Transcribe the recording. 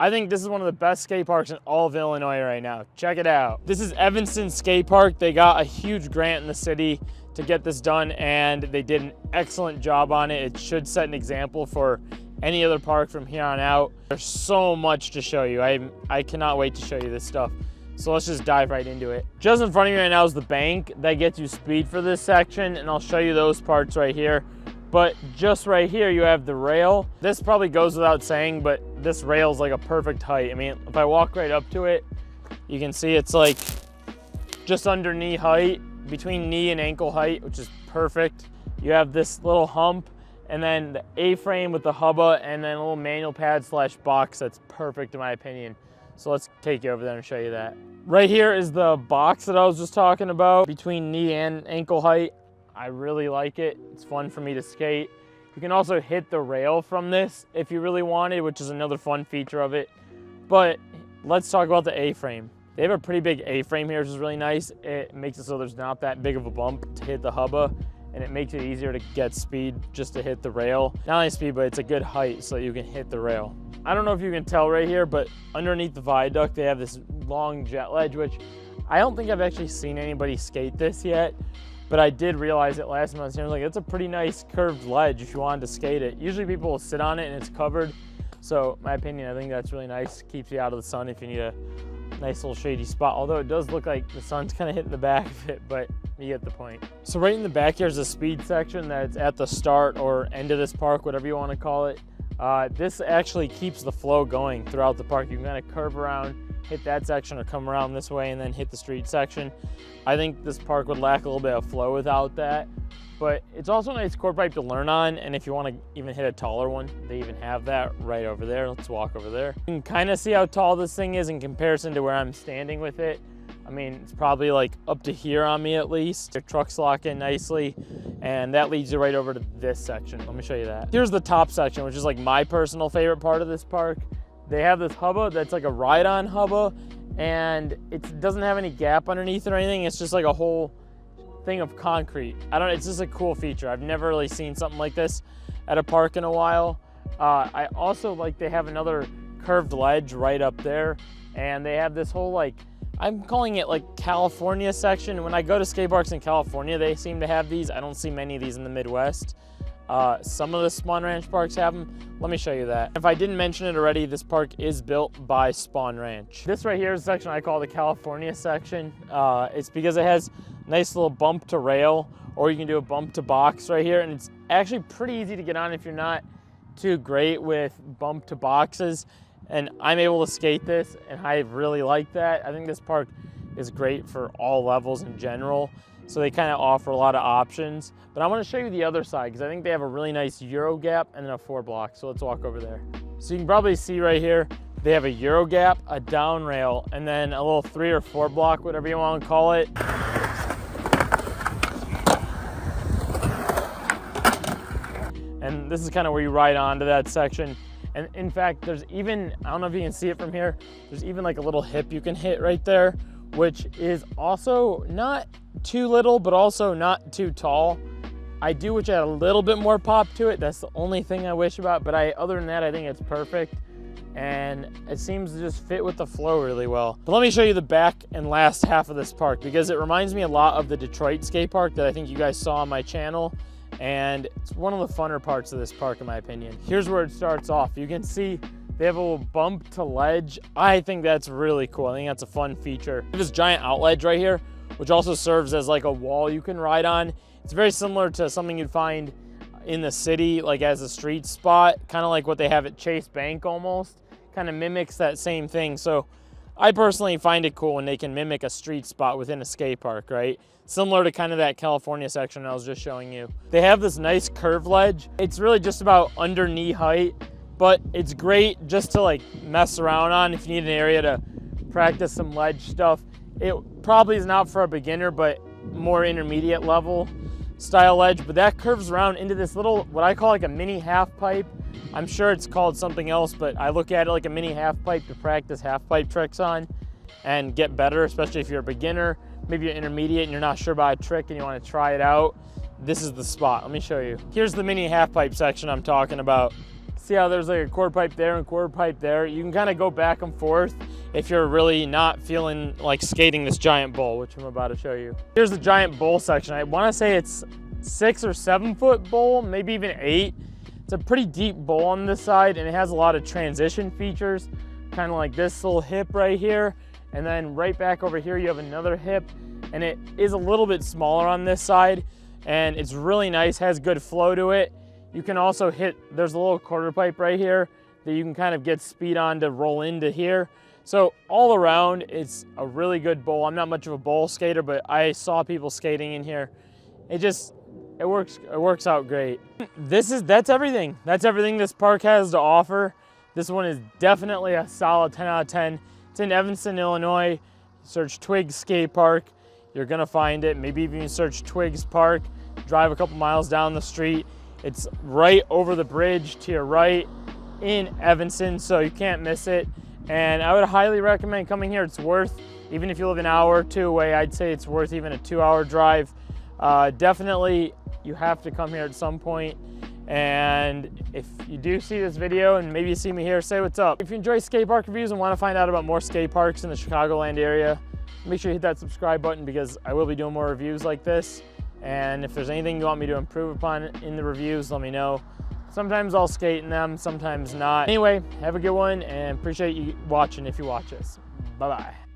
I think this is one of the best skate parks in all of Illinois right now. Check it out. This is Evanston Skatepark. They got a huge grant in the city to get this done, and they did an excellent job on it. It should set an example for any other park from here on out. There's so much to show you. I cannot wait to show you this stuff. So let's just dive right into it. Just in front of me right now is the bank that gets you speed for this section, and I'll show you those parts right here. But just right here, you have the rail. This probably goes without saying, but this rail is like a perfect height. I mean, if I walk right up to it, you can see it's like just under knee height, between knee and ankle height, which is perfect. You have this little hump, and then the A-frame with the hubba, and then a little manual pad slash box that's perfect in my opinion. So let's take you over there and show you that. Right here is the box that I was just talking about, between knee and ankle height. I really like it. It's fun for me to skate. You can also hit the rail from this if you really wanted, which is another fun feature of it. But let's talk about the A-frame. They have a pretty big A-frame here, which is really nice. It makes it so there's not that big of a bump to hit the hubba, and it makes it easier to get speed just to hit the rail. Not only speed, but it's a good height so you can hit the rail. I don't know if you can tell right here, but underneath the viaduct, they have this long jet ledge, which I don't think I've actually seen anybody skate this yet. But I did realize it last time I was here. I was like, it's a pretty nice curved ledge if you wanted to skate it. Usually people will sit on it and it's covered. So my opinion, I think that's really nice. Keeps you out of the sun if you need a nice little shady spot. Although it does look like the sun's kind of hitting the back of it, but you get the point. So right in the back here's a speed section that's at the start or end of this park, whatever you want to call it. This actually keeps the flow going throughout the park. You can kind of curve around, hit that section, or come around this way and then hit the street section. I think this park would lack a little bit of flow without that, but it's also a nice quarter pipe to learn on, and if you want to even hit a taller one, they even have that right over there. Let's walk over there. You can kind of see how tall this thing is in comparison to where I'm standing with it. I mean, it's probably like up to here on me at least. Your trucks lock in nicely, and that leads you right over to this section. Let me show you that. Here's the top section, which is like my personal favorite part of this park. They have this hubba that's like a ride-on hubba, and it doesn't have any gap underneath or anything. It's just like a whole thing of concrete. It's just a cool feature. I've never really seen something like this at a park in a while. I also like they have another curved ledge right up there, and they have this whole like, I'm calling it like California section. When I go to skate parks in California, they seem to have these. I don't see many of these in the Midwest. Some of the Spohn Ranch parks have them. Let me show you that. If I didn't mention it already, this park is built by Spohn Ranch. This right here is a section I call the California section. It's because it has a nice little bump to rail, or you can do a bump to box right here, and it's actually pretty easy to get on if you're not too great with bump to boxes. And I'm able to skate this, and I really like that. I think this park is great for all levels in general. So they kind of offer a lot of options. But I want to show you the other side because I think they have a really nice Euro gap and then a 4-block. So let's walk over there. So you can probably see right here, they have a Euro gap, a down rail, and then a little 3 or 4-block, whatever you want to call it. And this is kind of where you ride onto that section. And in fact, there's even, I don't know if you can see it from here, there's even like a little hip you can hit right there, which is also not too little, but also not too tall. I do wish I had a little bit more pop to it. That's the only thing I wish about, but other than that, I think it's perfect. And it seems to just fit with the flow really well. But let me show you the back and last half of this park because it reminds me a lot of the Detroit skate park that I think you guys saw on my channel. And it's one of the funner parts of this park in my opinion. Here's where it starts off. You can see they have a little bump to ledge. I think that's really cool. I think that's a fun feature. This giant out ledge right here, which also serves as like a wall you can ride on. It's very similar to something you'd find in the city, like as a street spot, kind of like what they have at Chase Bank almost. Kind of mimics that same thing. So I personally find it cool when they can mimic a street spot within a skate park, right? Similar to kind of that California section I was just showing you. They have this nice curved ledge. It's really just about under knee height, but it's great just to like mess around on if you need an area to practice some ledge stuff. It probably is not for a beginner, but more intermediate level style ledge, but that curves around into this little, what I call like a mini half pipe. I'm sure it's called something else, but I look at it like a mini half pipe to practice half pipe tricks on and get better, especially if you're a beginner. Maybe you're intermediate and you're not sure about a trick and you want to try it out. This is the spot. Let me show you. Here's the mini half pipe section I'm talking about. See how there's like a quarter pipe there and quarter pipe there? You can kind of go back and forth if you're really not feeling like skating this giant bowl, which I'm about to show you. Here's the giant bowl section. I want to say it's 6 or 7 foot bowl, maybe even 8. It's a pretty deep bowl on this side, and it has a lot of transition features, kind of like this little hip right here. And then right back over here, you have another hip, and it is a little bit smaller on this side, and it's really nice, has good flow to it. You can also hit, there's a little quarter pipe right here that you can kind of get speed on to roll into here. So all around, it's a really good bowl. I'm not much of a bowl skater, but I saw people skating in here. It works out great. That's everything. That's everything this park has to offer. This one is definitely a solid 10 out of 10. It's in Evanston, Illinois. Search Twiggs Skatepark. You're gonna find it. Maybe even search Twiggs Park, drive a couple miles down the street. It's right over the bridge to your right in Evanston, so you can't miss it. And I would highly recommend coming here. It's worth, even if you live an hour or 2 away, I'd say it's worth even a 2-hour drive. Definitely, you have to come here at some point. And if you do see this video and maybe you see me here, say what's up. If you enjoy skate park reviews and want to find out about more skate parks in the Chicagoland area, make sure you hit that subscribe button because I will be doing more reviews like this. And if there's anything you want me to improve upon in the reviews, let me know. Sometimes I'll skate in them, sometimes not. Anyway, have a good one and appreciate you watching if you watch this. Bye-bye.